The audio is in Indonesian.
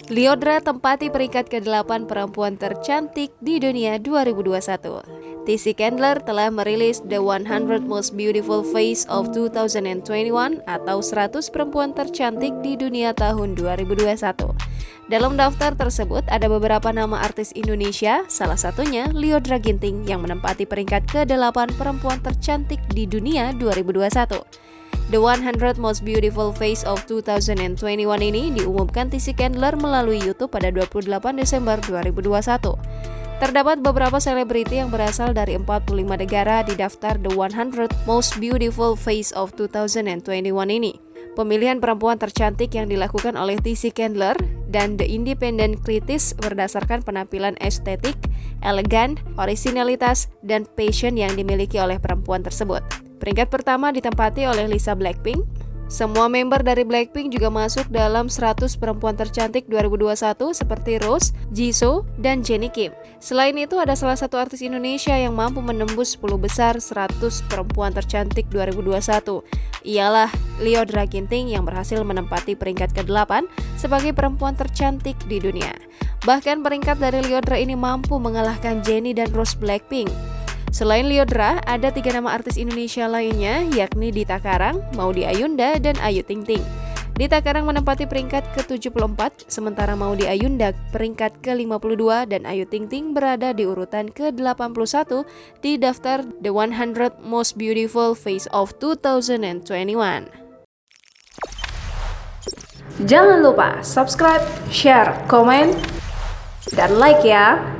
Lyodra tempati peringkat ke-8 perempuan tercantik di dunia 2021. Tizzy Kendall telah merilis The 100 Most Beautiful Face of 2021 atau 100 perempuan tercantik di dunia tahun 2021. Dalam daftar tersebut ada beberapa nama artis Indonesia, salah satunya Lyodra Ginting yang menempati peringkat ke-8 perempuan tercantik di dunia 2021. The 100 Most Beautiful Face of 2021 ini diumumkan Tizzy Kendall melalui YouTube pada 28 Desember 2021. Terdapat beberapa selebriti yang berasal dari 45 negara di daftar The 100 Most Beautiful Face of 2021 ini. Pemilihan perempuan tercantik yang dilakukan oleh Tizzy Kendall dan The Independent Critics berdasarkan penampilan estetik, elegan, orisinalitas, dan passion yang dimiliki oleh perempuan tersebut. Peringkat pertama ditempati oleh Lisa Blackpink. Semua member dari Blackpink juga masuk dalam 100 perempuan tercantik 2021 seperti Rose, Jisoo, dan Jennie Kim. Selain itu ada salah satu artis Indonesia yang mampu menembus 10 besar 100 perempuan tercantik 2021. Ialah Lyodra Ginting yang berhasil menempati peringkat ke-8 sebagai perempuan tercantik di dunia. Bahkan peringkat dari Lyodra ini mampu mengalahkan Jennie dan Rose Blackpink. Selain Lyodra, ada 3 nama artis Indonesia lainnya, yakni Dita Karang, Maudy Ayunda, dan Ayu Ting Ting. Dita Karang menempati peringkat ke-74, sementara Maudy Ayunda peringkat ke-52, dan Ayu Ting Ting berada di urutan ke-81 di daftar The 100 Most Beautiful Face of 2021. Jangan lupa subscribe, share, komen, dan like ya!